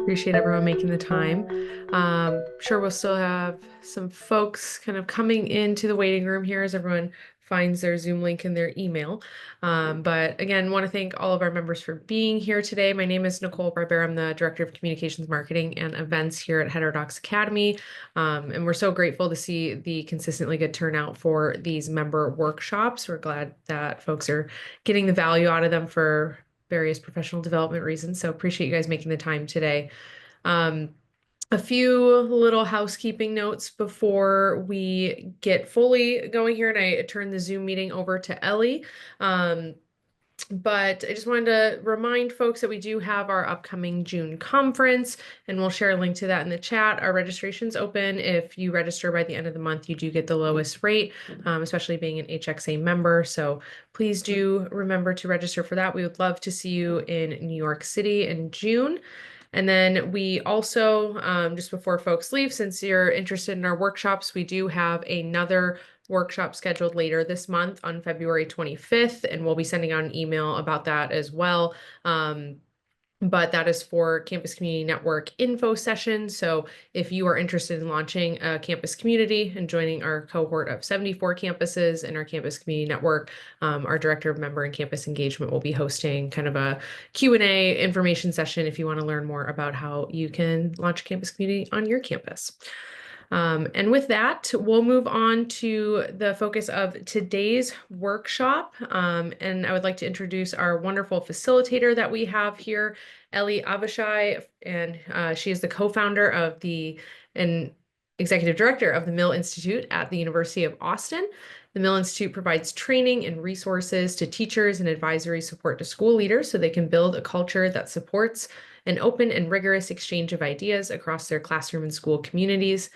Appreciate everyone making the time. Sure, we'll still have some folks kind of coming into the waiting room here as everyone finds their Zoom link in their email. But again, want to thank all of our members for being here today. My name is Nicole Barber. I'm the Director of Communications Marketing and Events here at Heterodox Academy. And we're so grateful to see the consistently good turnout for these member workshops. We're glad that folks are getting the value out of them for various professional development reasons. So appreciate you guys making the time today. Um, a few little housekeeping notes before we get fully going here, and I turn the Zoom meeting over to Ellie. But I just wanted to remind folks that we do have our upcoming June conference, and we'll share a link to that in the chat. Our registration's open. If you register by the end of the month, you do get the lowest rate, especially being an HXA member. So please do remember to register for that. We would love to see you in New York City in June. And then we also, just before folks leave, since you're interested in our workshops, we do have another workshop scheduled later this month on February 25th, and we'll be sending out an email about that as well. But that is for Campus Community Network info session. So if you are interested in launching a campus community and joining our cohort of 74 campuses in our Campus Community Network, our Director of Member and Campus Engagement will be hosting kind of a Q&A information session if you want to learn more about how you can launch a campus community on your campus. And with that, we'll move on to the focus of today's workshop. And I would like to introduce our wonderful facilitator that we have here, Ellie Avishai, and she is the co-founder of and executive director of the Mill Institute at the University of Austin. The Mill Institute provides training and resources to teachers and advisory support to school leaders so they can build a culture that supports an open and rigorous exchange of ideas across their classroom and school communities.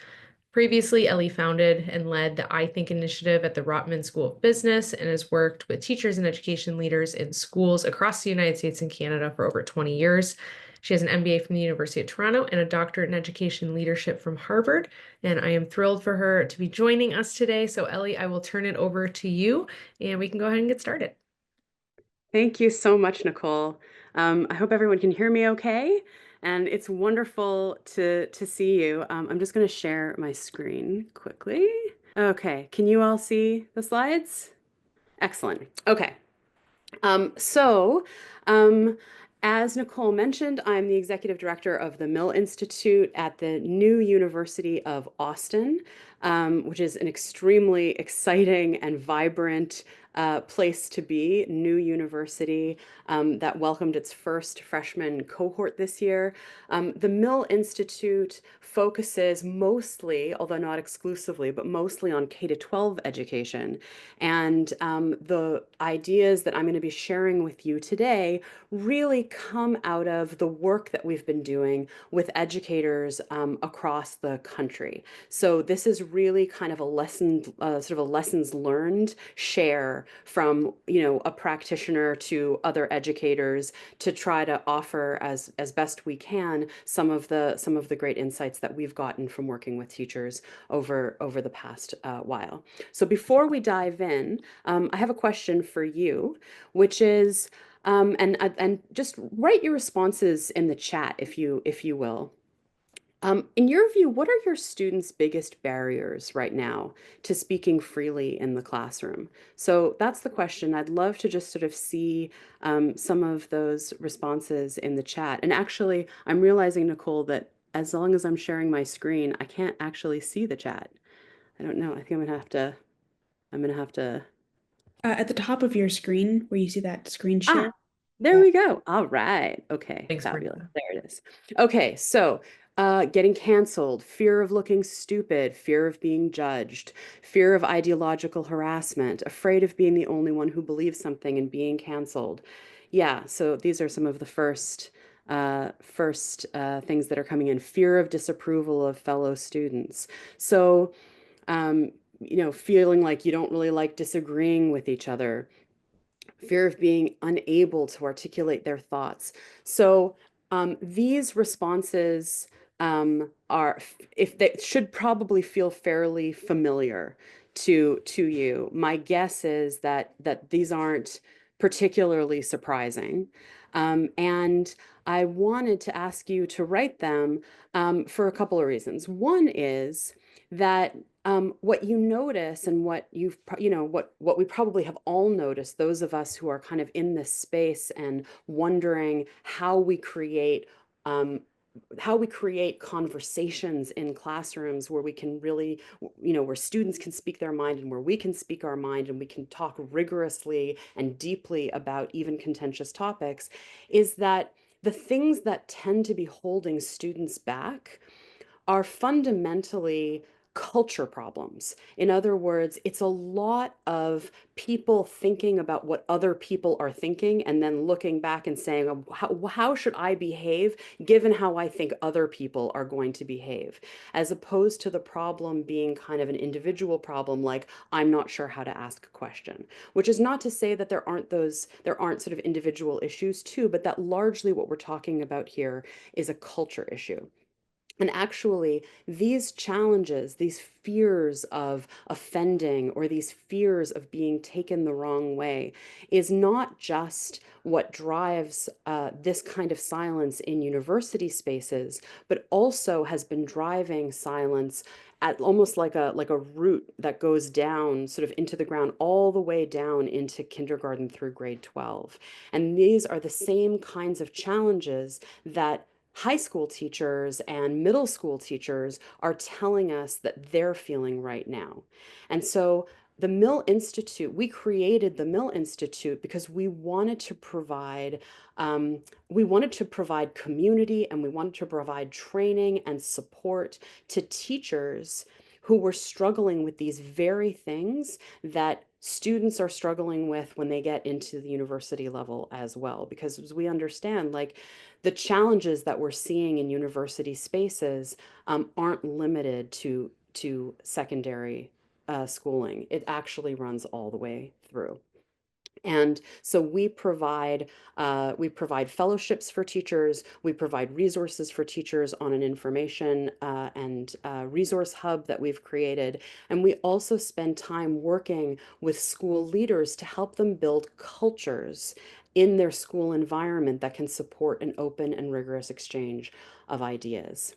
Previously, Ellie founded and led the I Think initiative at the Rotman School of Business and has worked with teachers and education leaders in schools across the United States and Canada for over 20 years. She has an MBA from the University of Toronto and a doctorate in education leadership from Harvard. And I am thrilled for her to be joining us today. So, Ellie, I will turn it over to you and we can go ahead and get started. Thank you so much, Nicole. I hope everyone can hear me okay. And it's wonderful to see you. I'm just going to share my screen quickly. Okay, can you all see the slides? Excellent. Okay. Um, so, um, as Nicole mentioned, I'm the executive director of the Mill Institute at the new University of Austin, which is an extremely exciting and vibrant place to be, new university that welcomed its first freshman cohort this year. The Mill Institute focuses mostly, although not exclusively, but mostly on K-12 education. And the ideas that I'm going to be sharing with you today really come out of the work that we've been doing with educators across the country. So this is really kind of a lesson, sort of a lessons learned share from, a practitioner to other educators to try to offer as best we can some of the great insights that we've gotten from working with teachers over the past while. So before we dive in, I have a question for you, which is, and just write your responses in the chat if you will. In your view, what are your students' biggest barriers right now to speaking freely in the classroom? So that's the question. I'd love to just sort of see some of those responses in the chat. And actually, I'm realizing, Nicole, that as long as I'm sharing my screen, I can't actually see the chat. I don't know. I think I'm gonna have to. At the top of your screen, where you see that screen Ah, share. there uh, we go. All right. Okay, Thanks, fabulous. Brenda. There it is. Okay, so getting canceled, fear of looking stupid, fear of being judged, fear of ideological harassment, afraid of being the only one who believes something and being canceled. Yeah, so these are some of the first things that are coming in. Fear of disapproval of fellow students. So, um, feeling like you don't really like disagreeing with each other, fear of being unable to articulate their thoughts. So these responses are, if they should probably feel fairly familiar to you. My guess is that these aren't particularly surprising. And I wanted to ask you to write them for a couple of reasons. One is that what you notice and what what we probably have all noticed, those of us who are kind of in this space and wondering um, how we create conversations in classrooms where we can really, where students can speak their mind and where we can speak our mind and we can talk rigorously and deeply about even contentious topics, is that the things that tend to be holding students back are fundamentally culture problems. In other words, it's a lot of people thinking about what other people are thinking and then looking back and saying, "Oh, how should I behave given how I think other people are going to behave?" As opposed to the problem being kind of an individual problem, like, I'm not sure how to ask a question, which is not to say that there aren't sort of individual issues too, but that largely what we're talking about here is a culture issue. And actually, these challenges, these fears of offending or these fears of being taken the wrong way, is not just what drives this kind of silence in university spaces, but also has been driving silence at almost like a root that goes down sort of into the ground all the way down into kindergarten through grade 12. And these are the same kinds of challenges that high school teachers and middle school teachers are telling us that they're feeling right now. And so the Mill Institute, we created the Mill Institute because we wanted to provide community, and we wanted to provide training and support to teachers who were struggling with these very things that students are struggling with when they get into the university level as well. Because as we understand, like, the challenges that we're seeing in university spaces aren't limited to secondary schooling. It actually runs all the way through. And so we provide fellowships for teachers. We provide resources for teachers on an information and resource hub that we've created. And we also spend time working with school leaders to help them build cultures in their school environment that can support an open and rigorous exchange of ideas.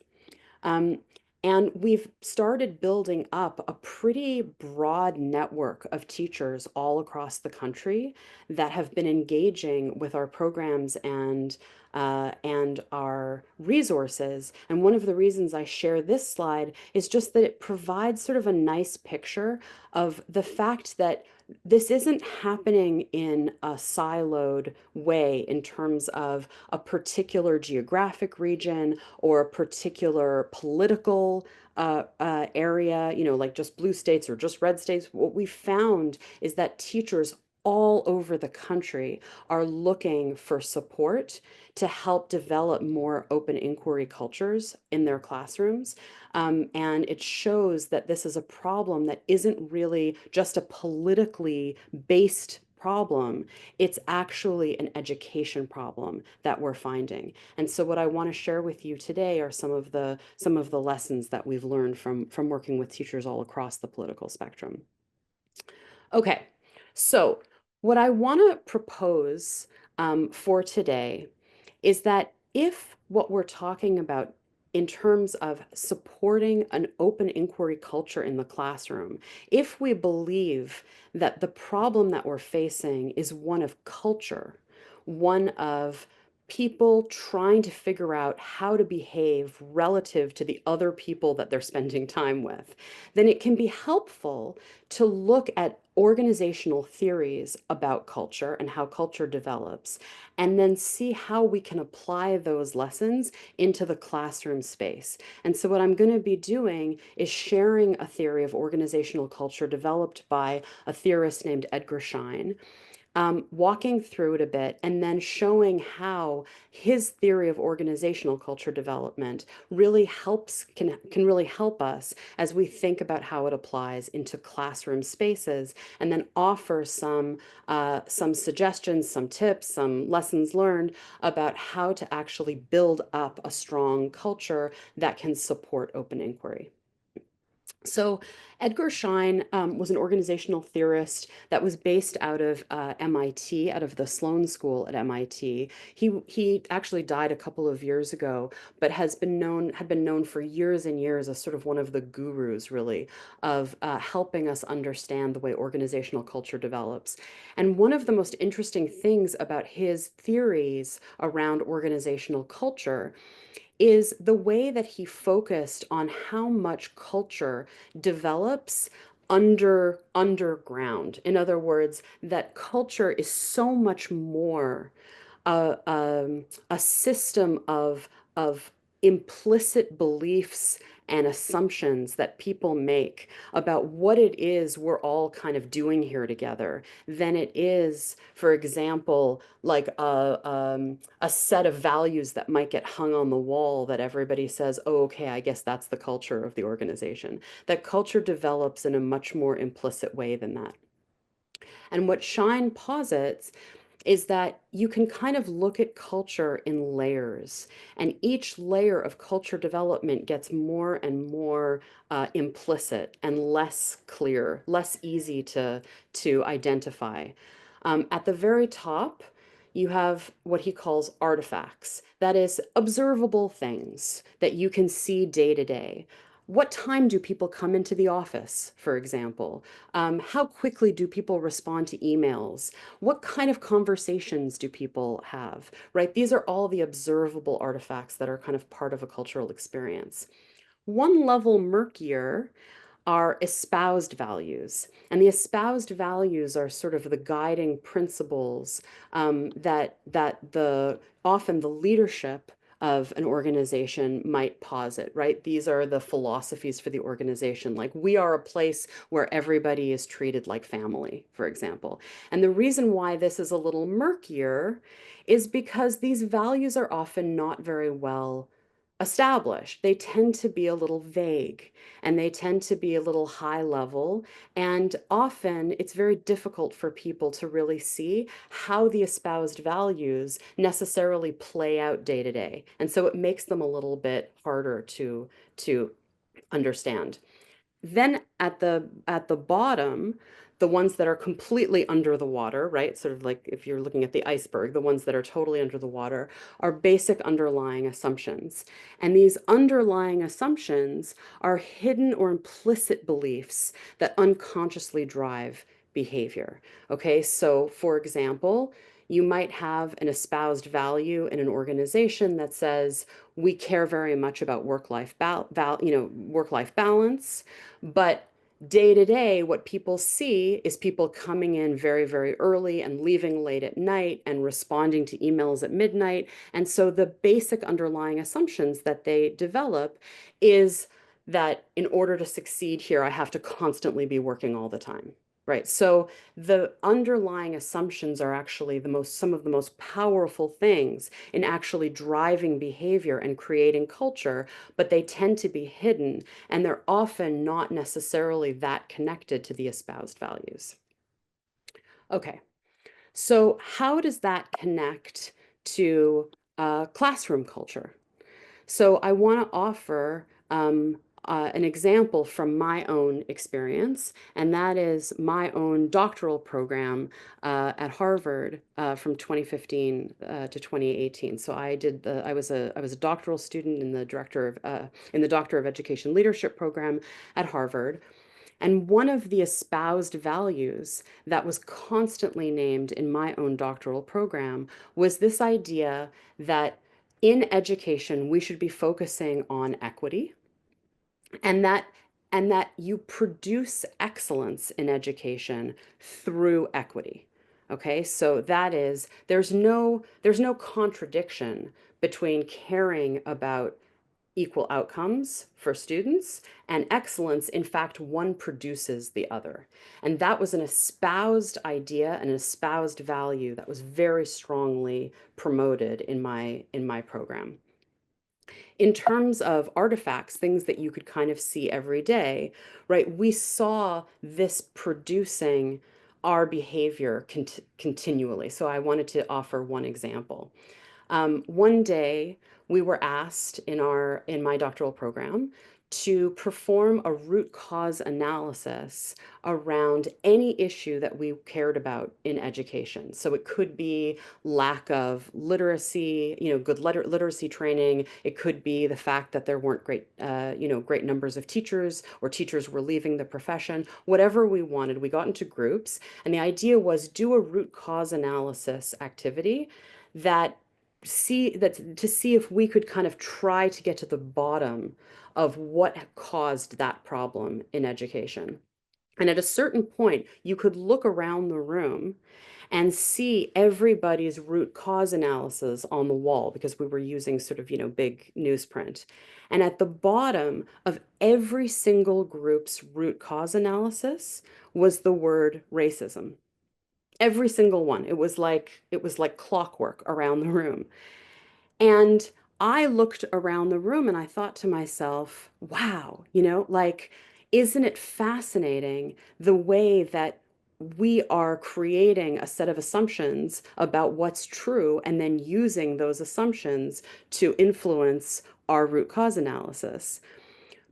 Um, and we've started building up a pretty broad network of teachers all across the country that have been engaging with our programs and our resources. And one of the reasons I share this slide is just that it provides sort of a nice picture of the fact that this isn't happening in a siloed way in terms of a particular geographic region or a particular political area, like just blue states or just red states. What we found is that teachers all over the country are looking for support to help develop more open inquiry cultures in their classrooms. And it shows that this is a problem that isn't really just a politically based problem. It's actually an education problem that we're finding. And so what I want to share with you today are some of the lessons that we've learned from working with teachers all across the political spectrum. Okay, so what I want to propose for today is that if what we're talking about in terms of supporting an open inquiry culture in the classroom, if we believe that the problem that we're facing is one of culture, one of people trying to figure out how to behave relative to the other people that they're spending time with, then it can be helpful to look at organizational theories about culture and how culture develops, and then see how we can apply those lessons into the classroom space. And so what I'm going to be doing is sharing a theory of organizational culture developed by a theorist named Edgar Schein, walking through it a bit and then showing how his theory of organizational culture development really can really help us as we think about how it applies into classroom spaces, and then offer some suggestions, some tips, some lessons learned about how to actually build up a strong culture that can support open inquiry. So Edgar Schein was an organizational theorist that was based out of MIT, out of the Sloan School at MIT. He actually died a couple of years ago, but had been known for years and years as sort of one of the gurus, really, of helping us understand the way organizational culture develops. And one of the most interesting things about his theories around organizational culture is the way that he focused on how much culture develops underground. In other words, that culture is so much more a system of implicit beliefs and assumptions that people make about what it is we're all kind of doing here together than it is, for example, like a set of values that might get hung on the wall that everybody says, oh, okay, I guess that's the culture of the organization. That culture develops in a much more implicit way than that. And what Schein posits is that you can kind of look at culture in layers, and each layer of culture development gets more and more implicit and less clear, less easy to identify. At the very top, you have what he calls artifacts. That is, observable things that you can see day to day. What time do people come into the office, for example? How quickly do people respond to emails? What kind of conversations do people have, right? These are all the observable artifacts that are kind of part of a cultural experience. One level murkier are espoused values. And the espoused values are sort of the guiding principles that often the leadership of an organization might posit, right? These are the philosophies for the organization. Like, we are a place where everybody is treated like family, for example. And the reason why this is a little murkier is because these values are often not very well established. They tend to be a little vague, and they tend to be a little high level. And often it's very difficult for people to really see how the espoused values necessarily play out day to day. And so it makes them a little bit harder to understand. Then at the bottom, the ones that are completely under the water, right? Sort of like if you're looking at the iceberg, the ones that are totally under the water are basic underlying assumptions. And these underlying assumptions are hidden or implicit beliefs that unconsciously drive behavior. Okay, so for example, you might have an espoused value in an organization that says we care very much about work-life balance, but day to day, what people see is people coming in very, very early and leaving late at night and responding to emails at midnight. And so the basic underlying assumptions that they develop is that in order to succeed here, I have to constantly be working all the time. Right. So the underlying assumptions are actually some of the most powerful things in actually driving behavior and creating culture, but they tend to be hidden, and they're often not necessarily that connected to the espoused values. Okay, so how does that connect to classroom culture? So I want to offer an example from my own experience, and that is my own doctoral program at Harvard from 2015 to 2018. So I was a doctoral student in the Doctor of Education Leadership program at Harvard. And one of the espoused values that was constantly named in my own doctoral program was this idea that in education, we should be focusing on equity, and that you produce excellence in education through equity. Okay, so that is, there's no contradiction between caring about equal outcomes for students and excellence. In fact, one produces the other. And that was an espoused idea, an espoused value that was very strongly promoted in my program. In terms of artifacts, things that you could kind of see every day, right? We saw this producing our behavior continually. So I wanted to offer one example. One day we were asked in my doctoral program to perform a root cause analysis around any issue that we cared about in education. So it could be lack of literacy, good literacy training. It could be the fact that there weren't great numbers of teachers, or teachers were leaving the profession. Whatever we wanted, we got into groups, and the idea was do a root cause analysis activity that to see if we could kind of try to get to the bottom of what caused that problem in education. And at a certain point, you could look around the room and see everybody's root cause analysis on the wall, because we were using sort of, big newsprint. And at the bottom of every single group's root cause analysis was the word racism. Every single one. It was like clockwork around the room. And I looked around the room and I thought to myself, wow, isn't it fascinating the way that we are creating a set of assumptions about what's true and then using those assumptions to influence our root cause analysis?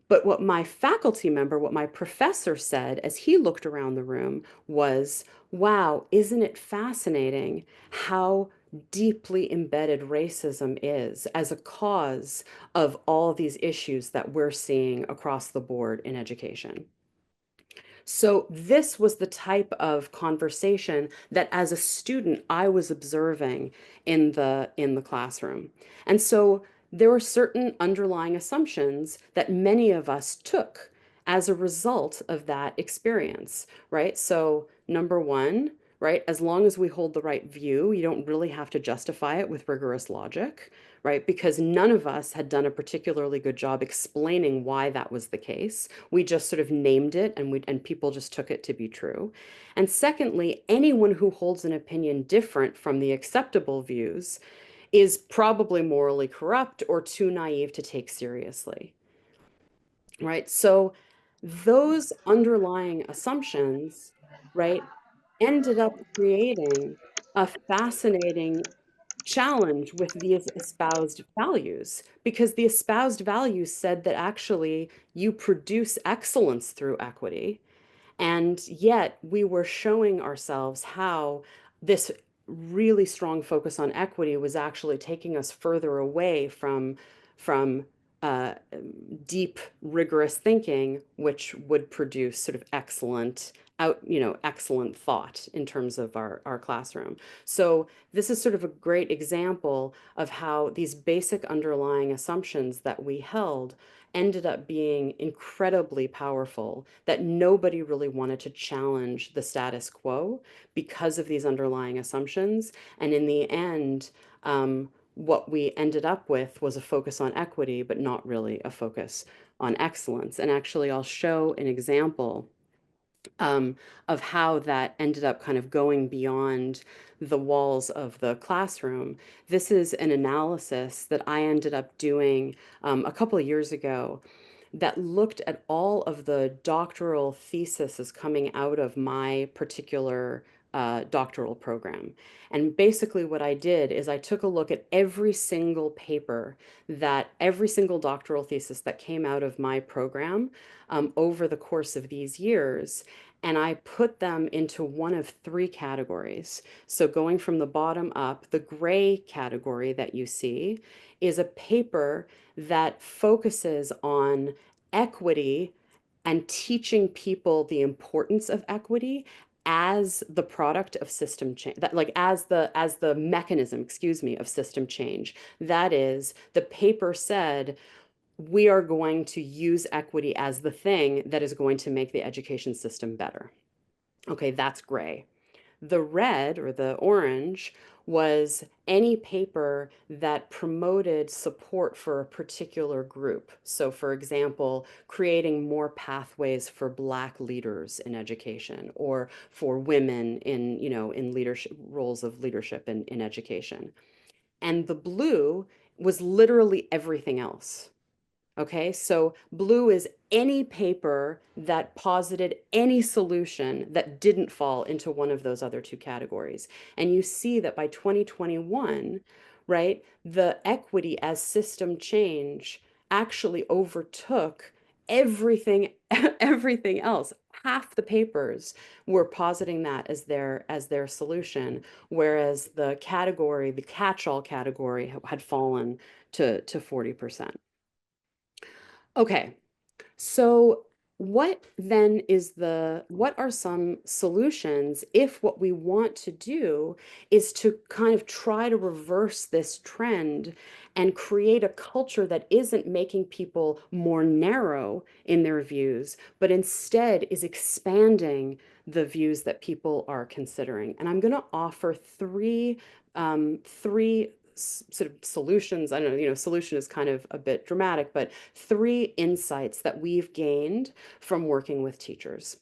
But what my faculty member, what my professor said as he looked around the room was, wow, isn't it fascinating how deeply embedded racism is as a cause of all these issues that we're seeing across the board in education? So this was the type of conversation that as a student I was observing in the classroom. And so there were certain underlying assumptions that many of us took as a result of that experience, right? So number one, right, as long as we hold the right view, you don't really have to justify it with rigorous logic, right? Because none of us had done a particularly good job explaining why that was the case. We just sort of named it, and people just took it to be true. And secondly, anyone who holds an opinion different from the acceptable views is probably morally corrupt or too naive to take seriously, right? So those underlying assumptions, right, ended up creating a fascinating challenge with these espoused values, because the espoused values said that actually you produce excellence through equity. And yet we were showing ourselves how this really strong focus on equity was actually taking us further away from uh, deep, rigorous thinking, which would produce sort of excellent thought in terms of our classroom. So this is sort of a great example of how these basic underlying assumptions that we held ended up being incredibly powerful, that nobody really wanted to challenge the status quo because of these underlying assumptions. And in the end, what we ended up with was a focus on equity, but not really a focus on excellence. And actually, I'll show an example of how that ended up kind of going beyond the walls of the classroom. This is an analysis that I ended up doing a couple of years ago that looked at all of the doctoral theses coming out of my particular doctoral program. And basically what I did is I took a look at every single doctoral thesis that came out of my program over the course of these years, and I put them into one of three categories. So going from the bottom up, the gray category that you see is a paper that focuses on equity and teaching people the importance of equity as the product of system change, that like as the mechanism, excuse me, of system change. That is, the paper said we are going to use equity as the thing that is going to make the education system better. Okay, that's gray. The red, or the orange, was any paper that promoted support for a particular group. So for example, creating more pathways for Black leaders in education, or for women in leadership roles of leadership in education. And the blue was literally everything else. Okay, so blue is any paper that posited any solution that didn't fall into one of those other two categories. And you see that by 2021, right, the equity as system change actually overtook everything everything else, half the papers were positing that as their solution, whereas the catch-all category had fallen to 40%. Okay, so what are some solutions if what we want to do is to kind of try to reverse this trend and create a culture that isn't making people more narrow in their views, but instead is expanding the views that people are considering? And I'm going to offer three sort of solutions. I don't know, solution is kind of a bit dramatic, but three insights that we've gained from working with teachers.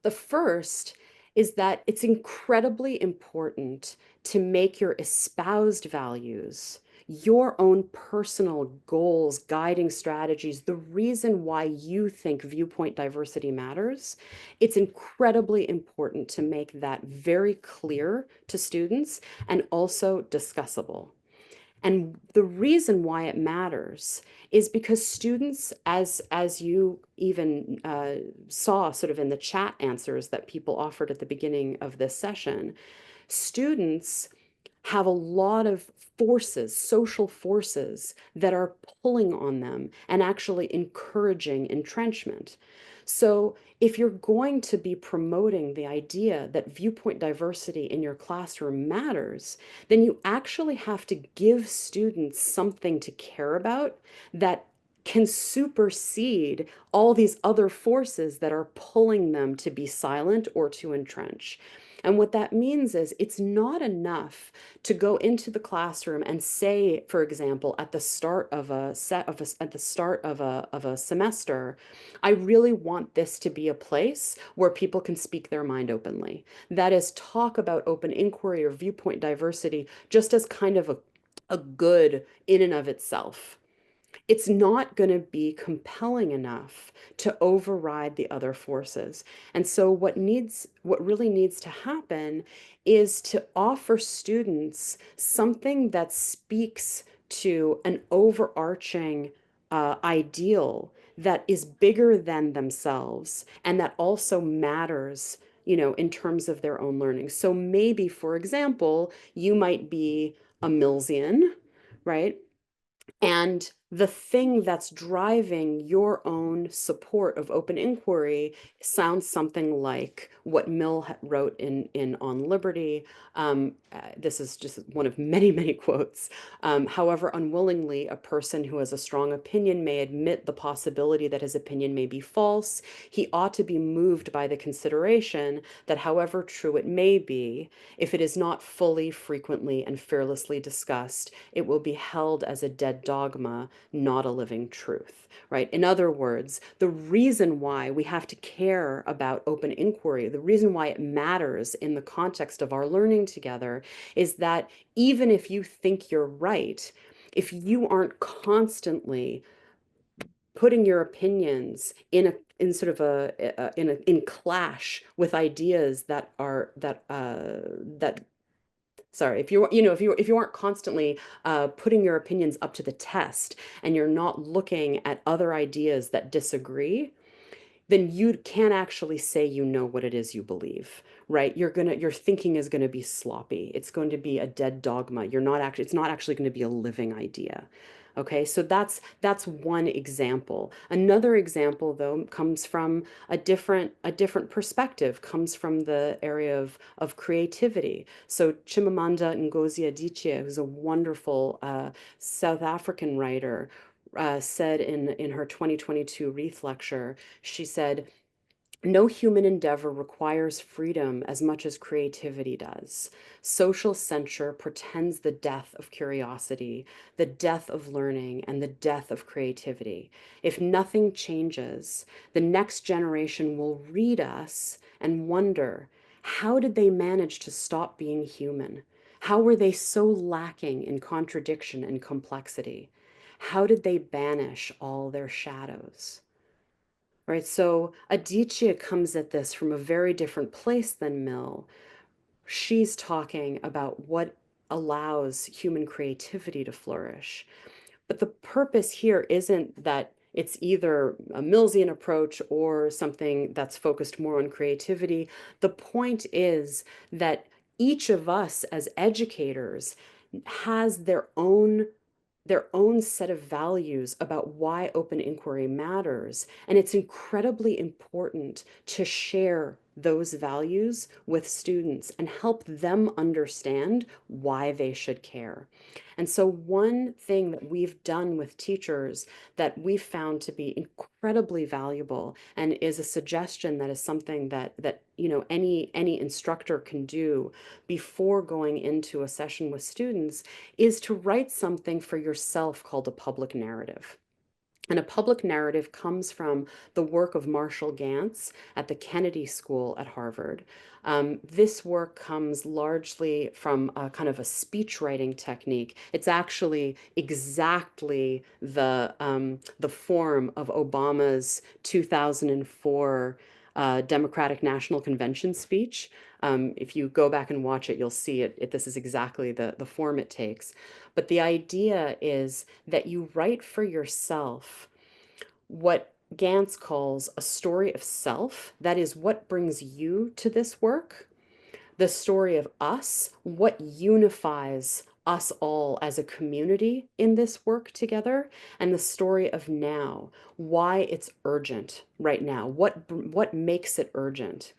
The first is that it's incredibly important to make your espoused values, your own personal goals, guiding strategies, the reason why you think viewpoint diversity matters. It's incredibly important to make that very clear to students and also discussable. And the reason why it matters is because students, as you even saw sort of in the chat answers that people offered at the beginning of this session, students have a lot of forces, social forces, that are pulling on them and actually encouraging entrenchment. So if you're going to be promoting the idea that viewpoint diversity in your classroom matters, then you actually have to give students something to care about that can supersede all these other forces that are pulling them to be silent or to entrench. And what that means is it's not enough to go into the classroom and say, for example, at the start of a semester, I really want this to be a place where people can speak their mind openly. That is, talk about open inquiry or viewpoint diversity just as kind of a good in and of itself. It's not going to be compelling enough to override the other forces. And so what really needs to happen is to offer students something that speaks to an overarching ideal that is bigger than themselves and that also matters, in terms of their own learning. So maybe, for example, you might be a Millsian, right? And the thing that's driving your own support of open inquiry sounds something like what Mill wrote in On Liberty. This is just one of many, many quotes. However unwillingly a person who has a strong opinion may admit the possibility that his opinion may be false, he ought to be moved by the consideration that however true it may be, if it is not fully, frequently, and fearlessly discussed, it will be held as a dead dogma, not a living truth, right? In other words, the reason why we have to care about open inquiry, the reason why it matters in the context of our learning together is that even if you think you're right, if you aren't constantly putting your opinions in clash with ideas that are that sorry, if you aren't constantly putting your opinions up to the test and you're not looking at other ideas that disagree, then you can't actually say you know what it is you believe, right? Your thinking is gonna be sloppy. It's going to be a dead dogma. It's not actually going to be a living idea. Okay, so that's one example. Another example, though, comes from a different perspective, comes from the area of creativity. So Chimamanda Ngozi Adichie, who's a wonderful South African writer, said in her 2022 Reith lecture, she said, no human endeavor requires freedom as much as creativity does. Social censure portends the death of curiosity, the death of learning, and the death of creativity. If nothing changes, the next generation will read us and wonder, how did they manage to stop being human? How were they so lacking in contradiction and complexity? How did they banish all their shadows? Right, so Adichie comes at this from a very different place than Mill. She's talking about what allows human creativity to flourish. But the purpose here isn't it's either a Millsian approach or something that's focused more on creativity. The point is that each of us as educators has their own set of values about why open inquiry matters. And it's incredibly important to share those values with students and help them understand why they should care. And so one thing that we've done with teachers that we've found to be incredibly valuable and is a suggestion that is something that any instructor can do before going into a session with students is to write something for yourself called a public narrative. And a public narrative comes from the work of Marshall Gantz at the Kennedy School at Harvard. This work comes largely from a kind of a speech writing technique. It's actually exactly the form of Obama's 2004 Democratic National Convention speech. If you go back and watch it, you'll see this is exactly the form it takes. But the idea is that you write for yourself what Gantz calls a story of self. That is what brings you to this work, the story of us, what unifies us all as a community in this work together, and the story of now, why it's urgent right now, what makes it urgent.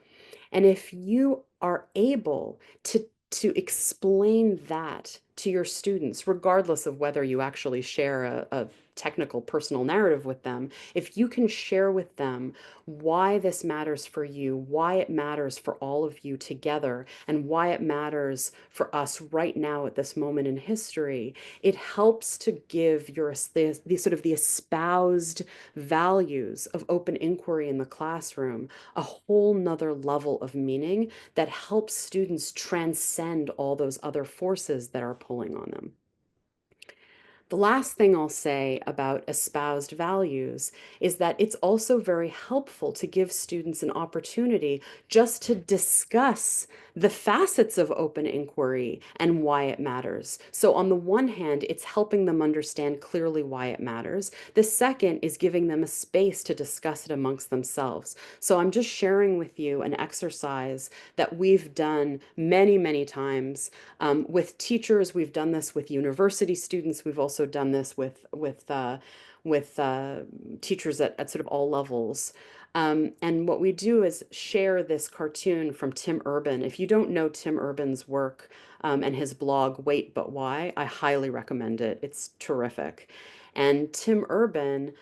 And if you are able to explain that to your students, regardless of whether you actually share a technical personal narrative with them, if you can share with them why this matters for you, why it matters for all of you together, and why it matters for us right now at this moment in history, it helps to give the sort of the espoused values of open inquiry in the classroom a whole nother level of meaning that helps students transcend all those other forces that are pulling on them. The last thing I'll say about espoused values is that it's also very helpful to give students an opportunity just to discuss the facets of open inquiry and why it matters. So on the one hand, it's helping them understand clearly why it matters. The second is giving them a space to discuss it amongst themselves. So I'm just sharing with you an exercise that we've done many, many times with teachers. We've done this with university students. We've also done this with teachers at sort of all levels. And what we do is share this cartoon from Tim Urban. If you don't know Tim Urban's work and his blog, Wait But Why, I highly recommend it. It's terrific. And Tim Urban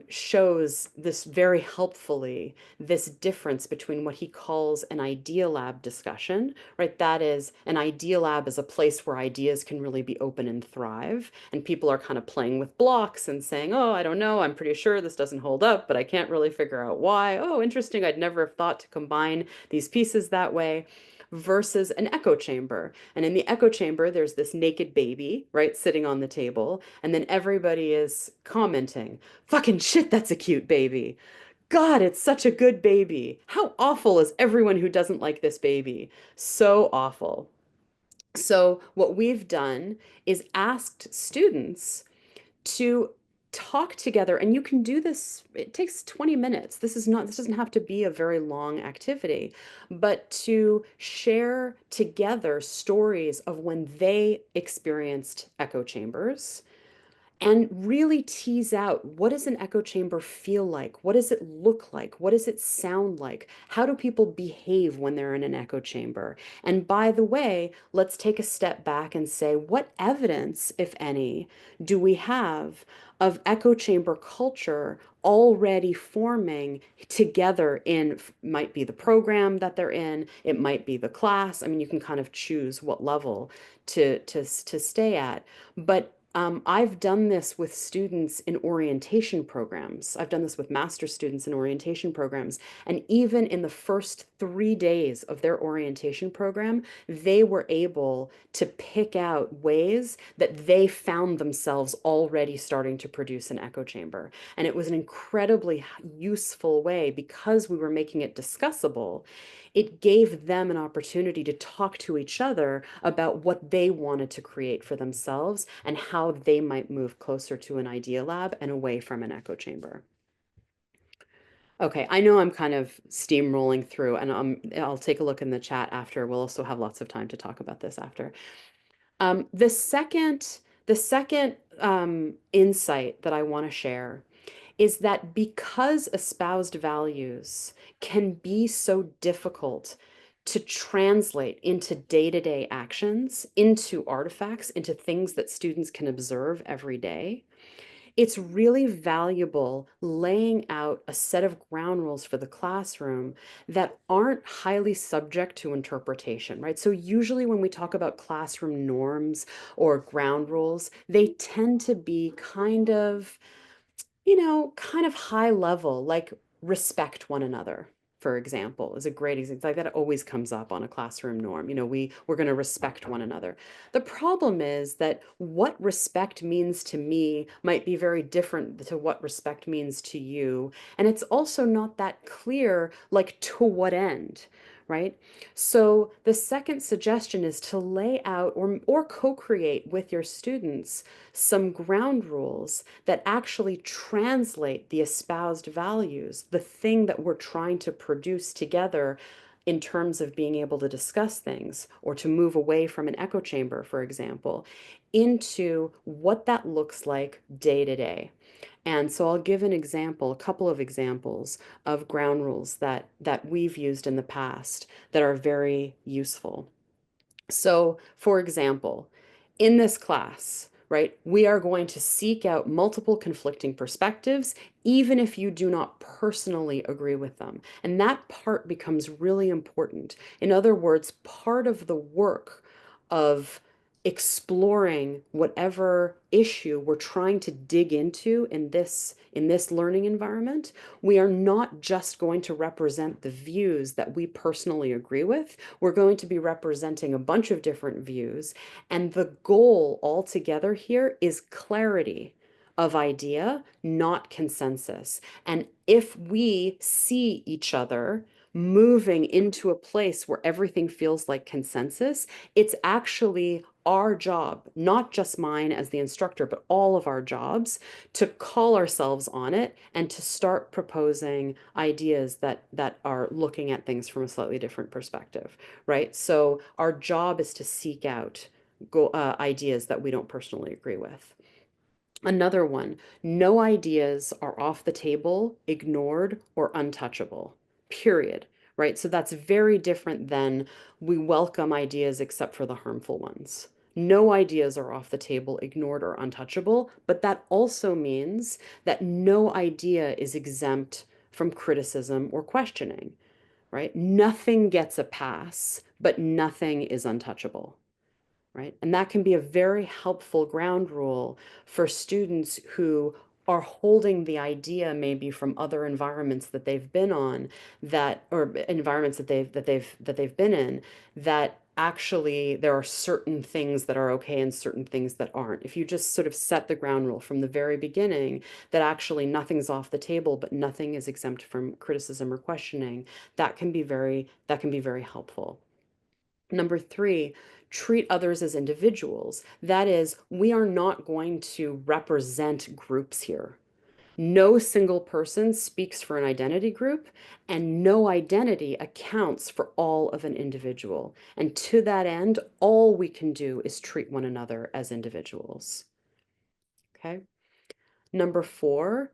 shows this very helpfully, this difference between what he calls an idea lab discussion, right? That is, an idea lab is a place where ideas can really be open and thrive. And people are kind of playing with blocks and saying, oh, I don't know, I'm pretty sure this doesn't hold up, but I can't really figure out why. Oh, interesting, I'd never have thought to combine these pieces that way. Versus an echo chamber. And in the echo chamber, there's this naked baby, right, sitting on the table. And then everybody is commenting, fucking shit, that's a cute baby. God, it's such a good baby. How awful is everyone who doesn't like this baby? So awful. So what we've done is asked students to talk together, and you can do this. It takes 20 minutes. This doesn't have to be a very long activity, but to share together stories of when they experienced echo chambers and really tease out, what does an echo chamber feel like? What does it look like? What does it sound like? How do people behave when they're in an echo chamber? And by the way, let's take a step back and say, what evidence, if any, do we have of echo chamber culture already forming together in, might be the program that they're in, it might be the class. I mean, you can kind of choose what level to stay at. But I've done this with students in orientation programs. I've done this with master's students in orientation programs. And even in the first 3 days of their orientation program, they were able to pick out ways that they found themselves already starting to produce an echo chamber. And it was an incredibly useful way because we were making it discussable. It gave them an opportunity to talk to each other about what they wanted to create for themselves and how they might move closer to an idea lab and away from an echo chamber. Okay, I know I'm kind of steamrolling through, and I'll take a look in the chat after. We'll also have lots of time to talk about this after. The second insight that I want to share is that because espoused values can be so difficult to translate into day-to-day actions, into artifacts, into things that students can observe every day, it's really valuable laying out a set of ground rules for the classroom that aren't highly subject to interpretation, right? So usually when we talk about classroom norms or ground rules, they tend to be kind of high level, like respect one another, for example, is a great example. Like that always comes up on a classroom norm. We're going to respect one another. The problem is that what respect means to me might be very different to what respect means to you. And it's also not that clear, like to what end, right? So the second suggestion is to lay out or co-create with your students some ground rules that actually translate the espoused values, the thing that we're trying to produce together in terms of being able to discuss things or to move away from an echo chamber, for example, into what that looks like day to day. And so I'll give an example, a couple of examples of ground rules that we've used in the past that are very useful. So, for example, in this class, right, we are going to seek out multiple conflicting perspectives, even if you do not personally agree with them. And that part becomes really important. In other words, part of the work of exploring whatever issue we're trying to dig into in this learning environment, we are not just going to represent the views that we personally agree with. We're going to be representing a bunch of different views, and the goal altogether here is clarity of idea, not consensus. And if we see each other moving into a place where everything feels like consensus, it's actually our job, not just mine as the instructor, but all of our jobs, to call ourselves on it and to start proposing ideas that are looking at things from a slightly different perspective, right? So our job is to seek out ideas that we don't personally agree with. Another one, no ideas are off the table, ignored, or untouchable, period, right? So that's very different than we welcome ideas except for the harmful ones. No ideas are off the table, ignored, or untouchable, but that also means that no idea is exempt from criticism or questioning, right? Nothing gets a pass, but nothing is untouchable. Right? And that can be a very helpful ground rule for students who are holding the idea maybe from other environments that they've been on, or environments that they've been in, that actually there are certain things that are okay and certain things that aren't. If you just sort of set the ground rule from the very beginning that actually nothing's off the table, but nothing is exempt from criticism or questioning, that can be very helpful. Number 3, treat others as individuals. That is, we are not going to represent groups here. No single person speaks for an identity group, and no identity accounts for all of an individual. And to that end, all we can do is treat one another as individuals. Okay? Number 4,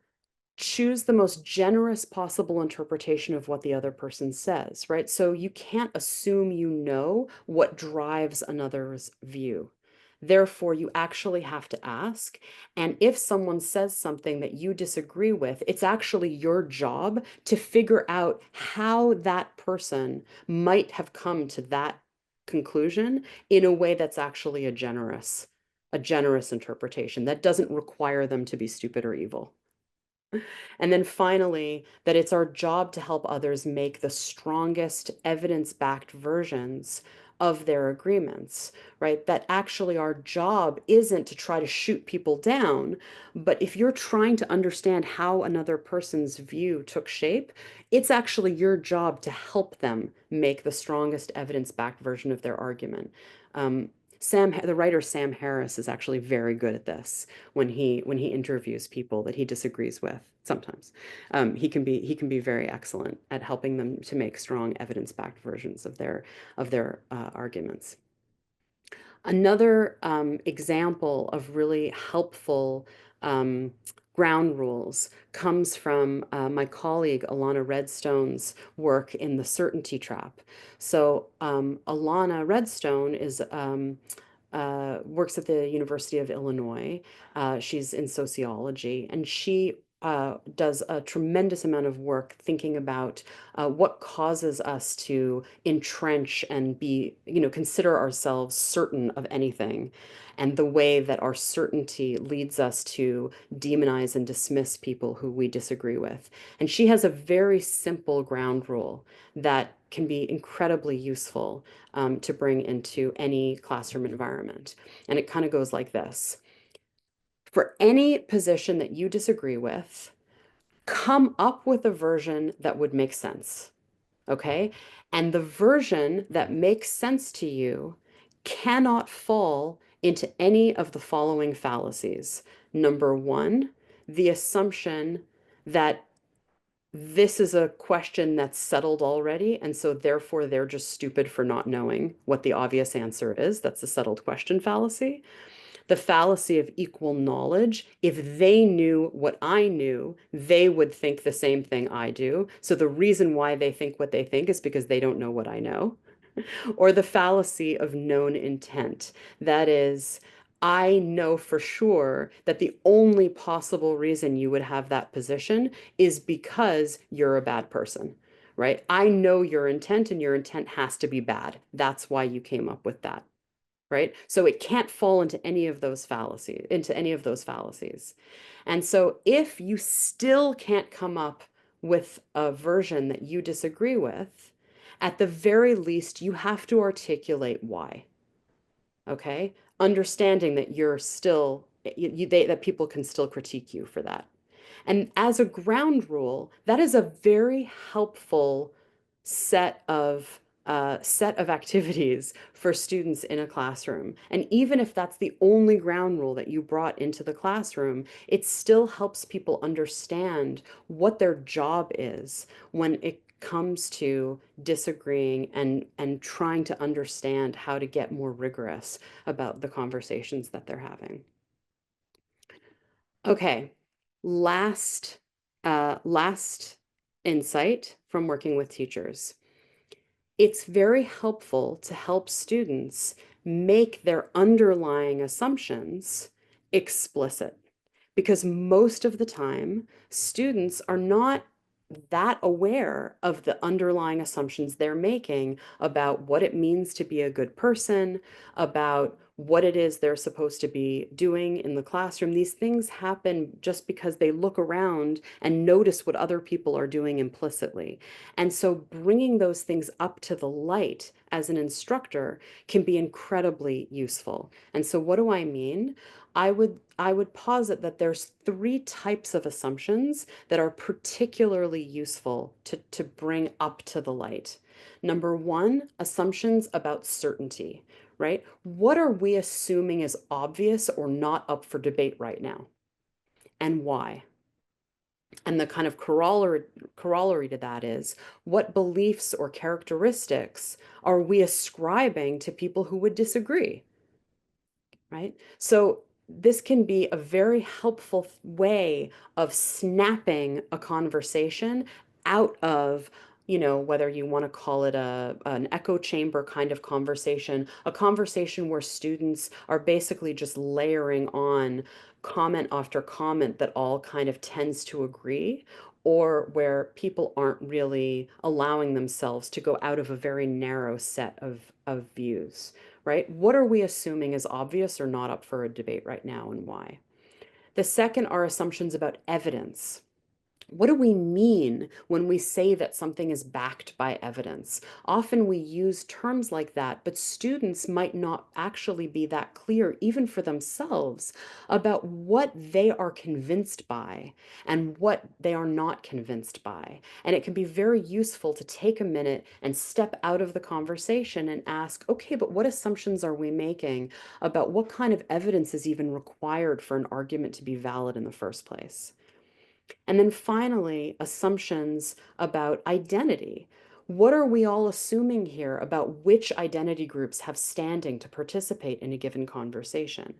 choose the most generous possible interpretation of what the other person says, right? So you can't assume you know what drives another's view. Therefore, you actually have to ask. And if someone says something that you disagree with, it's actually your job to figure out how that person might have come to that conclusion in a way that's actually a generous interpretation that doesn't require them to be stupid or evil. And then finally, that it's our job to help others make the strongest evidence-backed versions of their agreements, right? That actually our job isn't to try to shoot people down, but if you're trying to understand how another person's view took shape, it's actually your job to help them make the strongest evidence-backed version of their argument. The writer Sam Harris is actually very good at this when he interviews people that he disagrees with. Sometimes he can be very excellent at helping them to make strong evidence-backed versions of their arguments. Another example of really helpful um, ground rules comes from my colleague Alana Redstone's work in The Certainty Trap. So Alana Redstone works at the University of Illinois. She's in sociology, and she does a tremendous amount of work thinking about what causes us to entrench and consider ourselves certain of anything, and the way that our certainty leads us to demonize and dismiss people who we disagree with. And she has a very simple ground rule that can be incredibly useful to bring into any classroom environment. And it kind of goes like this. For any position that you disagree with, come up with a version that would make sense. Okay? And the version that makes sense to you cannot fall into any of the following fallacies. Number one, the assumption that this is a question that's settled already, and so therefore they're just stupid for not knowing what the obvious answer is. That's the settled question fallacy. The fallacy of equal knowledge. If they knew what I knew, they would think the same thing I do. So the reason why they think what they think is because they don't know what I know. Or the fallacy of known intent. That is, I know for sure that the only possible reason you would have that position is because you're a bad person, right? I know your intent, and your intent has to be bad. That's why you came up with that, right? So it can't fall into any of those fallacies. And so if you still can't come up with a version that you disagree with, at the very least, you have to articulate why. Okay? Understanding that that people can still critique you for that. And as a ground rule, that is a very helpful set of activities for students in a classroom. And even if that's the only ground rule that you brought into the classroom, it still helps people understand what their job is when it comes to disagreeing and trying to understand how to get more rigorous about the conversations that they're having. Okay, last insight from working with teachers. It's very helpful to help students make their underlying assumptions explicit, because most of the time, students are not that aware of the underlying assumptions they're making about what it means to be a good person, about what it is they're supposed to be doing in the classroom. These things happen just because they look around and notice what other people are doing implicitly. And so bringing those things up to the light as an instructor can be incredibly useful. And so what do I mean? I would posit that there's 3 types of assumptions that are particularly useful to bring up to the light. Number 1, assumptions about certainty, right? What are we assuming is obvious or not up for debate right now? And why? And the kind of corollary to that is, what beliefs or characteristics are we ascribing to people who would disagree? Right? So this can be a very helpful way of snapping a conversation out of, whether you want to call it an echo chamber kind of conversation, a conversation where students are basically just layering on comment after comment that all kind of tends to agree, or where people aren't really allowing themselves to go out of a very narrow set of views, right? What are we assuming is obvious or not up for a debate right now, and why? The second are assumptions about evidence. What do we mean when we say that something is backed by evidence? Often we use terms like that, but students might not actually be that clear, even for themselves, about what they are convinced by and what they are not convinced by. And it can be very useful to take a minute and step out of the conversation and ask, okay, but what assumptions are we making about what kind of evidence is even required for an argument to be valid in the first place? And then finally, assumptions about identity. What are we all assuming here about which identity groups have standing to participate in a given conversation?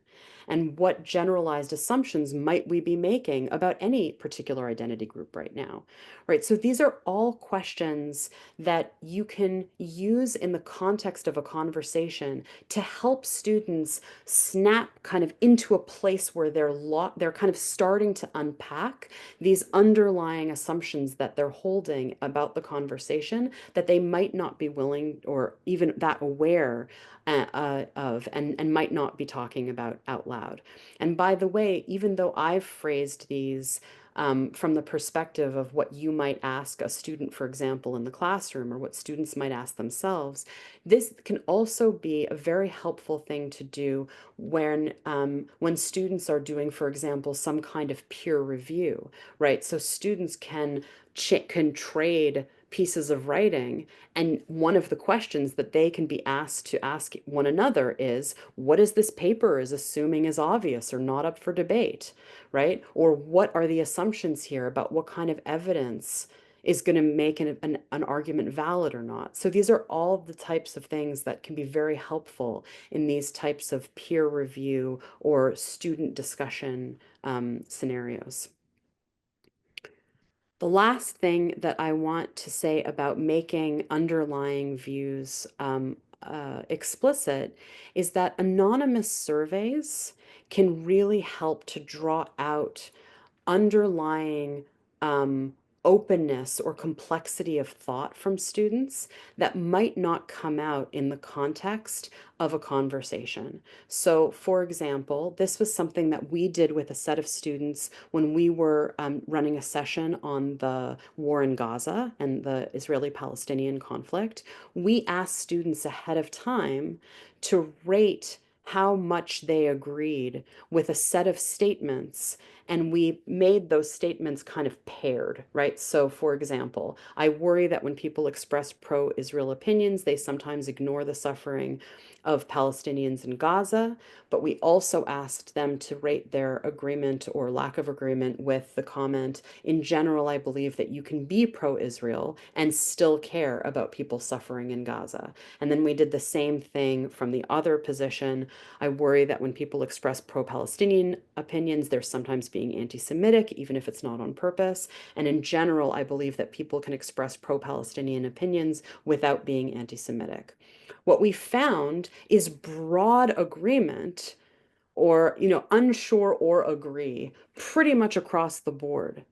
And what generalized assumptions might we be making about any particular identity group right now? Right, so these are all questions that you can use in the context of a conversation to help students snap kind of into a place where they're kind of starting to unpack these underlying assumptions that they're holding about the conversation that they might not be willing or even that aware of and might not be talking about out loud. And by the way, even though I've phrased these from the perspective of what you might ask a student, for example, in the classroom, or what students might ask themselves, this can also be a very helpful thing to do when students are doing, for example, some kind of peer review, right? So students can trade pieces of writing, and one of the questions that they can be asked to ask one another is, what is this paper is assuming is obvious or not up for debate, right? Or what are the assumptions here about what kind of evidence is going to make an argument valid or not? So these are all the types of things that can be very helpful in these types of peer review or student discussion scenarios. The last thing that I want to say about making underlying views explicit is that anonymous surveys can really help to draw out underlying openness or complexity of thought from students that might not come out in the context of a conversation. So, for example, this was something that we did with a set of students when we were running a session on the war in Gaza and the Israeli-Palestinian conflict. We asked students ahead of time to rate how much they agreed with a set of statements, and we made those statements kind of paired, right? So, for example, I worry that when people express pro-Israel opinions, they sometimes ignore the suffering of Palestinians in Gaza, but we also asked them to rate their agreement or lack of agreement with the comment, in general, I believe that you can be pro-Israel and still care about people suffering in Gaza. And then we did the same thing from the other position. I worry that when people express pro-Palestinian opinions, they're sometimes being anti-Semitic, even if it's not on purpose. And in general, I believe that people can express pro-Palestinian opinions without being anti-Semitic. What we found is broad agreement, or, unsure or agree, pretty much across the board.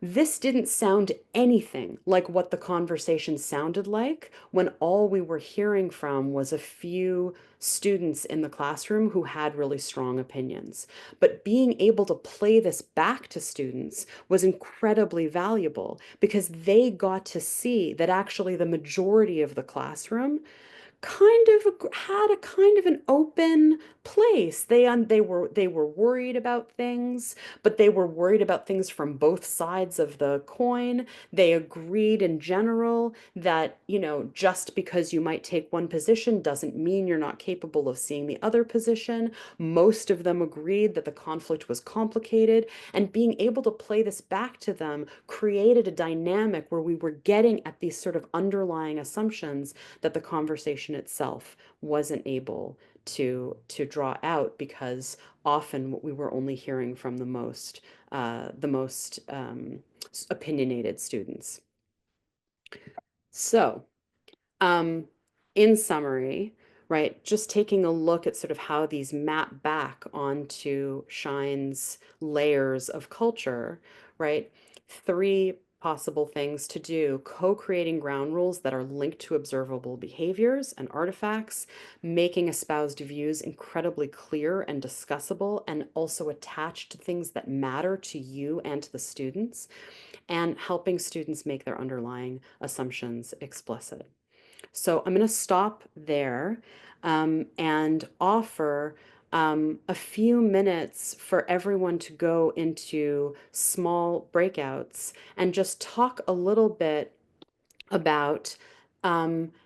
This didn't sound anything like what the conversation sounded like when all we were hearing from was a few students in the classroom who had really strong opinions. But being able to play this back to students was incredibly valuable because they got to see that actually the majority of the classroom had a kind of an open place. They were worried about things, but they were worried about things from both sides of the coin. They agreed in general that, just because you might take one position doesn't mean you're not capable of seeing the other position. Most of them agreed that the conflict was complicated, and being able to play this back to them created a dynamic where we were getting at these sort of underlying assumptions that the conversation itself wasn't able to draw out, because often what we were only hearing from the most opinionated students. So, in summary, right, just taking a look at sort of how these map back onto Schein's layers of culture, right? Three possible things to do, co-creating ground rules that are linked to observable behaviors and artifacts, making espoused views incredibly clear and discussable, and also attached to things that matter to you and to the students, and helping students make their underlying assumptions explicit. So I'm going to stop there and offer a few minutes for everyone to go into small breakouts and just talk a little bit about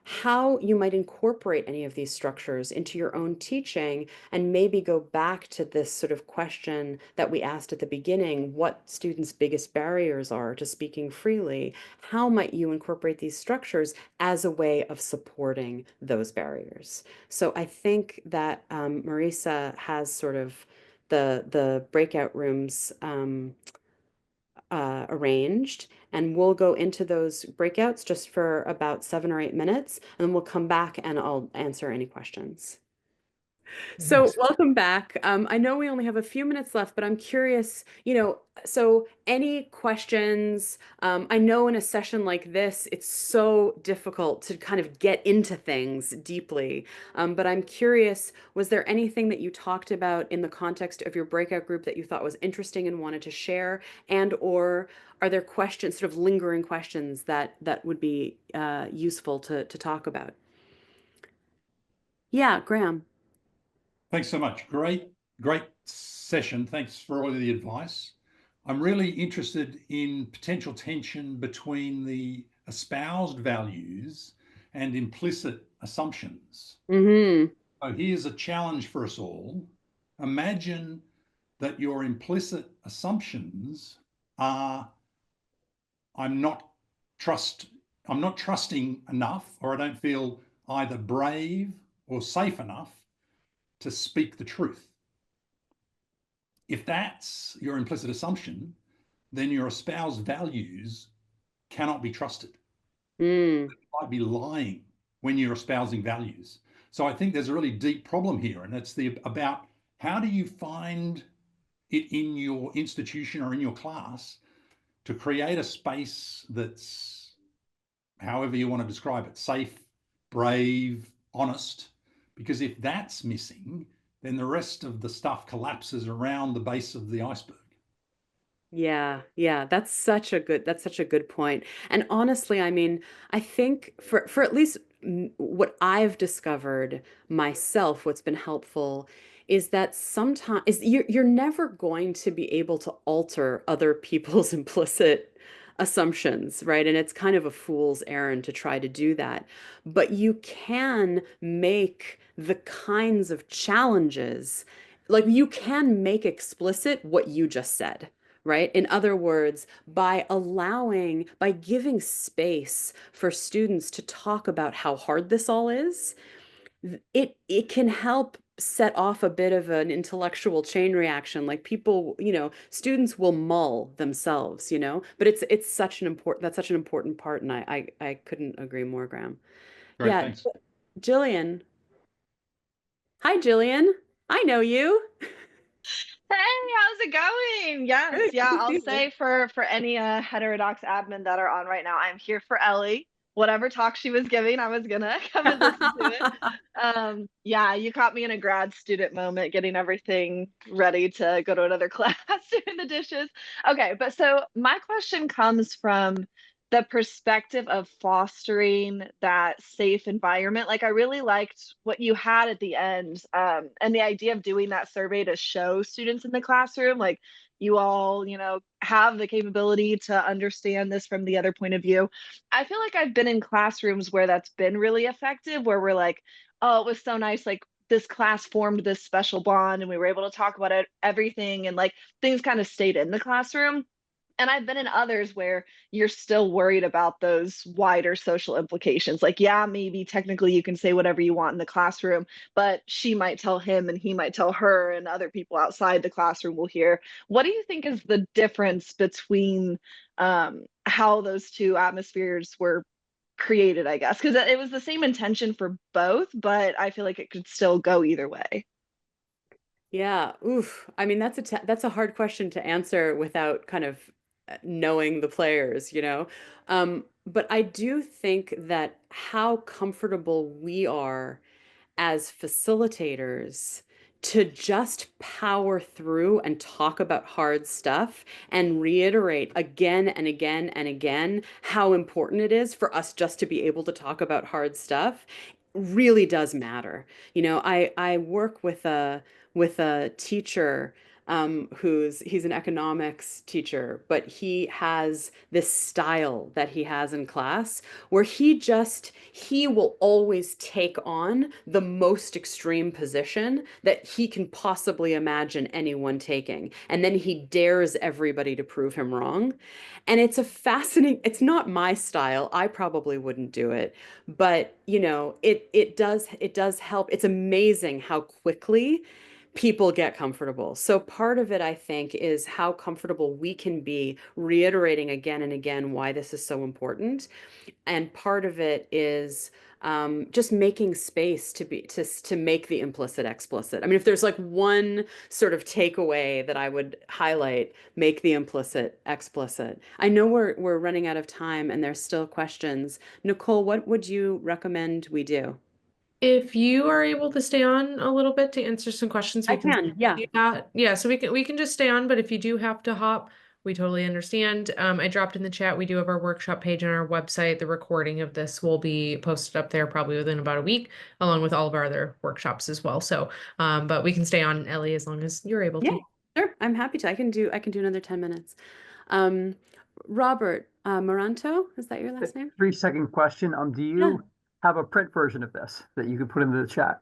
how you might incorporate any of these structures into your own teaching, and maybe go back to this sort of question that we asked at the beginning: what students' biggest barriers are to speaking freely? How might you incorporate these structures as a way of supporting those barriers? So I think that Marisa has sort of the breakout rooms arranged, and we'll go into those breakouts just for about 7 or 8 minutes, and then we'll come back and I'll answer any questions. So Thanks. welcome back. I know we only have a few minutes left, but I'm curious, so any questions? I know in a session like this, it's so difficult to kind of get into things deeply. But I'm curious, was there anything that you talked about in the context of your breakout group that you thought was interesting and wanted to share? And or are there questions, sort of lingering questions that would be useful to talk about? Yeah, Graham. Thanks so much. Great session. Thanks for all of the advice. I'm really interested in potential tension between the espoused values and implicit assumptions. Mm-hmm. So here's a challenge for us all. Imagine that your implicit assumptions are, I'm not trust, I'm not trusting enough, or I don't feel either brave or safe enough to speak the truth. If that's your implicit assumption, then your espoused values cannot be trusted. Mm. You might be lying when you're espousing values. So I think there's a really deep problem here, and it's about how do you find it in your institution or in your class to create a space that's, however you want to describe it, safe, brave, honest. Because if that's missing, then the rest of the stuff collapses around the base of the iceberg. Yeah, yeah, that's such a good point. And honestly, I mean, I think for at least what I've discovered myself, what's been helpful is that sometimes is you're never going to be able to alter other people's implicit assumptions, right? And it's kind of a fool's errand to try to do that. But you can make the kinds of challenges, like you can make explicit what you just said, right? In other words, by giving space for students to talk about how hard this all is, it can help set off a bit of an intellectual chain reaction. Like people, students will mull themselves, but it's that's such an important part, and I couldn't agree more, Graham. Great, Yeah, thanks. Jillian. Hi, Jillian. I know you. Hey, how's it going? Yes, Good, good yeah, to I'll see you. say for any Heterodox admin that are on right now, I'm here for Ellie. Whatever talk she was giving, I was gonna come and listen to it. Yeah, you caught me in a grad student moment, getting everything ready to go to another class, doing the dishes. Okay, but so my question comes from the perspective of fostering that safe environment. Like I really liked what you had at the end, and the idea of doing that survey to show students in the classroom, like you all, have the capability to understand this from the other point of view. I feel like I've been in classrooms where that's been really effective, where we're like, oh, it was so nice, like this class formed this special bond and we were able to talk about everything, and like things kind of stayed in the classroom. And I've been in others where you're still worried about those wider social implications. Like, yeah, maybe technically you can say whatever you want in the classroom, but she might tell him and he might tell her, and other people outside the classroom will hear. What do you think is the difference between how those two atmospheres were created, I guess? Because it was the same intention for both, but I feel like it could still go either way. Yeah, oof. I mean, that's a hard question to answer without kind of knowing the players, you know. But I do think that how comfortable we are as facilitators to just power through and talk about hard stuff and reiterate again and again and again how important it is for us just to be able to talk about hard stuff really does matter. You know, I work with a teacher he's an economics teacher, but he has this style that he has in class where he will always take on the most extreme position that he can possibly imagine anyone taking. And then he dares everybody to prove him wrong. And it's a fascinating, it's not my style. I probably wouldn't do it, but you know, it does help. It's amazing how quickly people get comfortable. So part of it, I think, is how comfortable we can be reiterating again and again why this is so important. And part of it is just making space to make the implicit explicit. I mean, if there's like one sort of takeaway that I would highlight, make the implicit explicit. I know we're running out of time and there's still questions. Nicole, what would you recommend we do? If you are able to stay on a little bit to answer some questions, we I can can, yeah. do that. Yeah, so we can just stay on, but if you do have to hop, we totally understand. I dropped in the chat, we do have our workshop page on our website. The recording of this will be posted up there probably within about a week, along with all of our other workshops as well. So, but we can stay on, Ellie, as long as you're able Yeah, to. sure. I'm happy to. I can do another 10 minutes. Um, Robert Moranto, is that your last name? 3-second question. Do Yeah. you have a print version of this that you could put into the chat?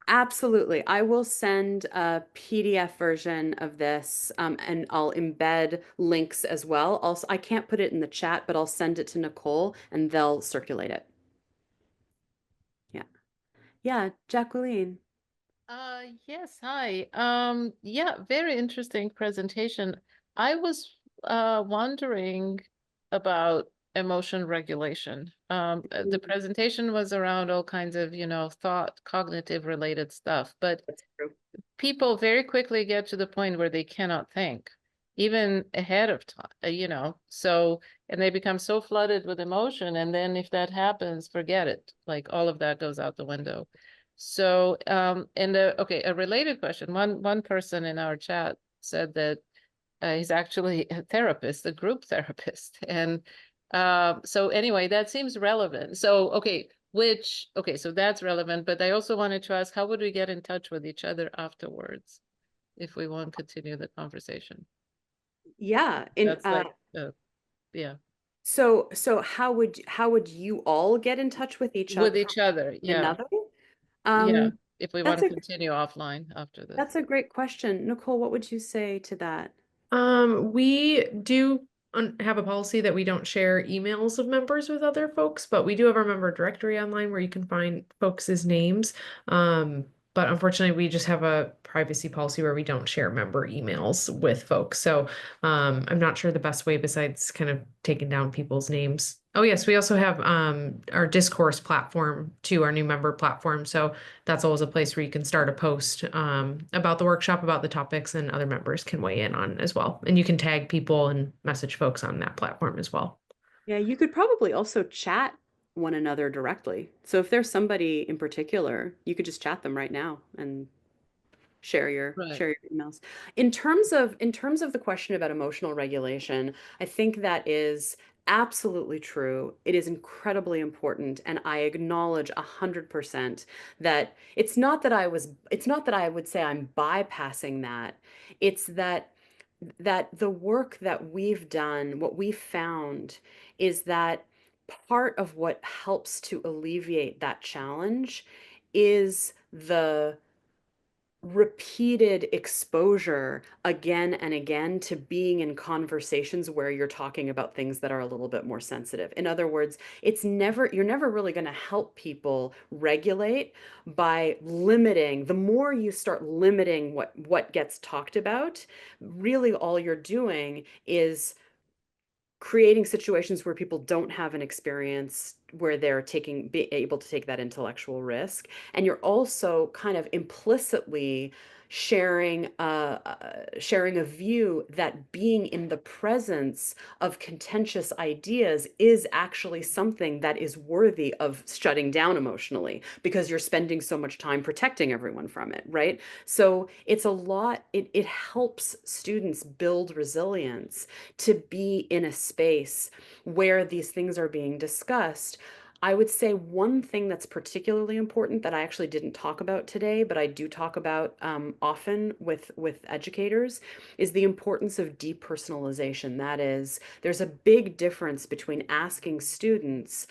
Absolutely. I will send a PDF version of this, and I'll embed links as well. Also, I can't put it in the chat, but I'll send it to Nicole and they'll circulate it. Yeah. Yeah, Jacqueline. Yes, hi. Yeah, very interesting presentation. I was wondering about emotion regulation. The presentation was around all kinds of, thought, cognitive related stuff, but That's true. people very quickly get to the point where they cannot think, even ahead of time, so, and they become so flooded with emotion, and then if that happens, forget it. Like all of that goes out the window. So, okay, a related question. One person in our chat said that he's actually a therapist, a group therapist. And so anyway, that seems relevant. So, okay, so that's relevant, but I also wanted to ask, how would we get in touch with each other afterwards if we want to continue the conversation? Yeah. That's like, yeah. So how would you all get in touch with each With each other, yeah. another? Yeah, if we want that's to continue offline after this. That's a great question. Nicole, what would you say to that? We do have a policy that we don't share emails of members with other folks, but we do have our member directory online where you can find folks' names. But unfortunately, we just have a privacy policy where we don't share member emails with folks. So I'm not sure the best way besides kind of taking down people's names. Oh yes, we also have our discourse platform too, our new member platform. So that's always a place where you can start a post about the workshop, about the topics, and other members can weigh in on as well. And you can tag people and message folks on that platform as well. Yeah, you could probably also chat one another directly. So if there's somebody in particular, you could just chat them right now and share your emails. In terms of the question about emotional regulation, I think that is absolutely true. It is incredibly important, and I acknowledge 100% that it's not that I would say I'm bypassing that. It's that the work that we've done, what we found is that part of what helps to alleviate that challenge is the repeated exposure again and again to being in conversations where you're talking about things that are a little bit more sensitive. In other words, you're never really going to help people regulate by limiting. The more you start limiting what gets talked about, really all you're doing is creating situations where people don't have an experience where they're be able to take that intellectual risk. And you're also kind of implicitly sharing a view that being in the presence of contentious ideas is actually something that is worthy of shutting down emotionally because you're spending so much time protecting everyone from it, right? So it's a lot, it helps students build resilience to be in a space where these things are being discussed. I would say one thing that's particularly important that I actually didn't talk about today, but I do talk about often with educators, is the importance of depersonalization. That is, there's a big difference between asking students,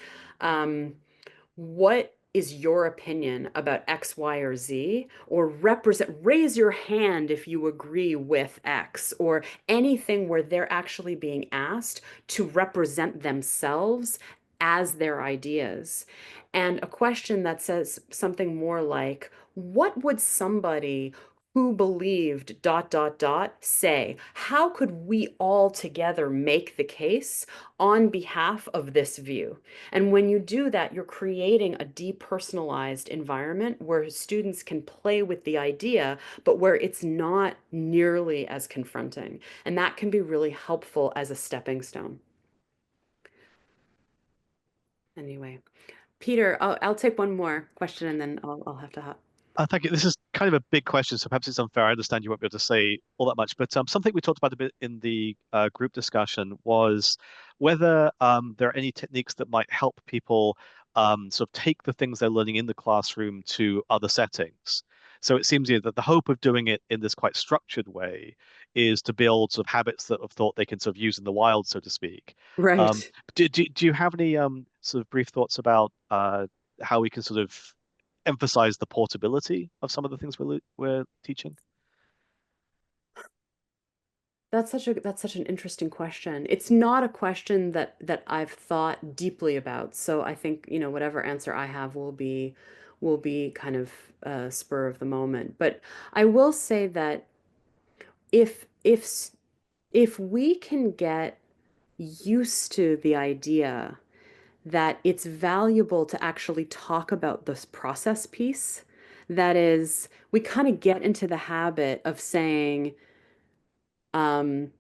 what is your opinion about X, Y, or Z? Or raise your hand if you agree with X, or anything where they're actually being asked to represent themselves as their ideas. And a question that says something more like, what would somebody who believed dot dot dot say? How could we all together make the case on behalf of this view? And when you do that, you're creating a depersonalized environment where students can play with the idea, but where it's not nearly as confronting. And that can be really helpful as a stepping stone. Anyway, Peter, I'll take one more question and then I'll have to hop. Thank you. This is kind of a big question, so perhaps it's unfair. I understand you won't be able to say all that much, but something we talked about a bit in the group discussion was whether there are any techniques that might help people sort of take the things they're learning in the classroom to other settings. So it seems that the hope of doing it in this quite structured way is to build sort of habits that have thought they can sort of use in the wild, so to speak. Um, Right. do you have any sort of brief thoughts about how we can sort of emphasize the portability of some of the things we're teaching? That's such an interesting question. It's not a question that I've thought deeply about. So I think, whatever answer I have will be kind of spur of the moment. But I will say that if if s- if we can get used to the idea that it's valuable to actually talk about this process piece, that is, we kind of get into the habit of saying, um,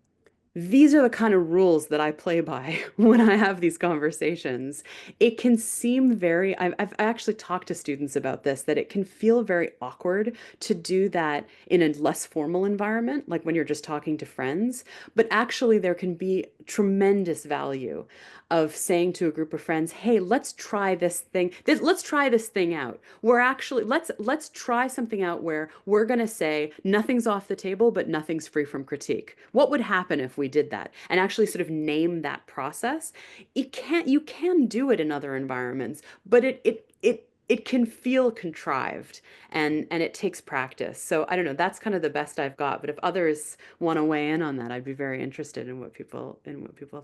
these are the kind of rules that I play by when I have these conversations. It can seem very, I've actually talked to students about this, that it can feel very awkward to do that in a less formal environment, like when you're just talking to friends. But actually, there can be tremendous value of saying to a group of friends, hey, let's try this thing. Let's try this thing out. We're actually, let's try something out where we're going to say nothing's off the table, but nothing's free from critique. What would happen if we did that? And actually sort of name that process. You can do it in other environments, but it can feel contrived and it takes practice. So I don't know, that's kind of the best I've got. But if others want to weigh in on that, I'd be very interested in what people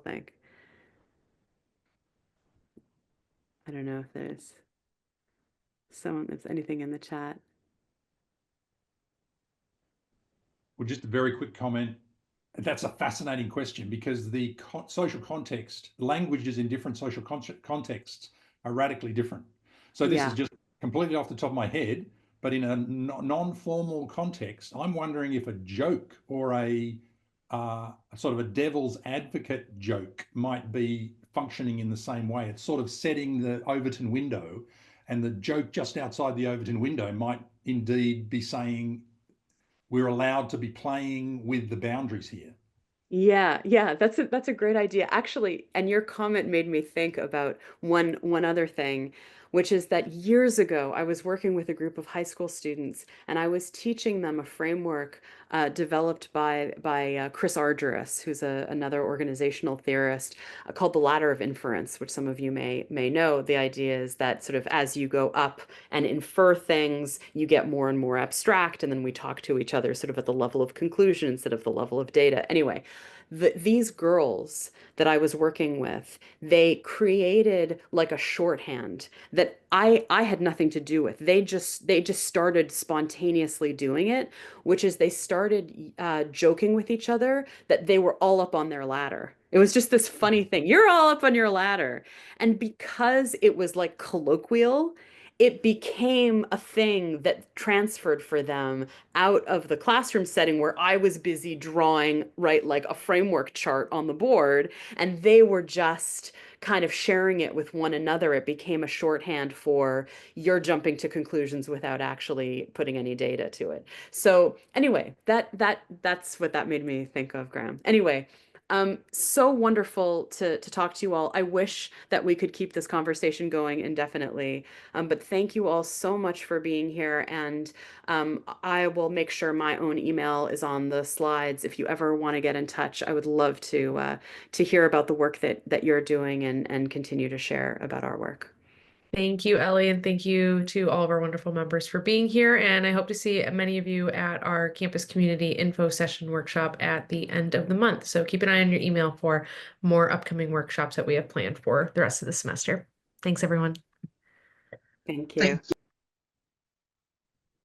think. I don't know if there's anything in the chat. Well, just a very quick comment. That's a fascinating question because the social context, languages in different social contexts are radically different. So this is Yeah. just completely off the top of my head, but in a non-formal context, I'm wondering if a joke or a sort of a devil's advocate joke might be functioning in the same way. It's sort of setting the Overton window, and the joke just outside the Overton window might indeed be saying we're allowed to be playing with the boundaries here. Yeah, that's a great idea. Actually, and your comment made me think about one other thing, which is that years ago I was working with a group of high school students and I was teaching them a framework developed by Chris Argyris, who's another organizational theorist, called the ladder of inference, which some of you may know. The idea is that sort of as you go up and infer things, you get more and more abstract, and then we talk to each other sort of at the level of conclusion instead of the level of data. Anyway, these girls that I was working with, they created like a shorthand that I had nothing to do with. They just started spontaneously doing it, which is they started joking with each other that they were all up on their ladder. It was just this funny thing. You're all up on your ladder. And because it was like colloquial, it became a thing that transferred for them out of the classroom setting where I was busy drawing, right, like a framework chart on the board, and they were just kind of sharing it with one another. It became a shorthand for you're jumping to conclusions without actually putting any data to it. So anyway, that's what that made me think of, Graham. Anyway, so wonderful to talk to you all. I wish that we could keep this conversation going indefinitely, but thank you all so much for being here. And I will make sure my own email is on the slides. If you ever want to get in touch, I would love to hear about the work that you're doing and continue to share about our work. Thank you, Ellie, and thank you to all of our wonderful members for being here. And I hope to see many of you at our campus community info session workshop at the end of the month. So keep an eye on your email for more upcoming workshops that we have planned for the rest of the semester. Thanks, everyone. Thank you.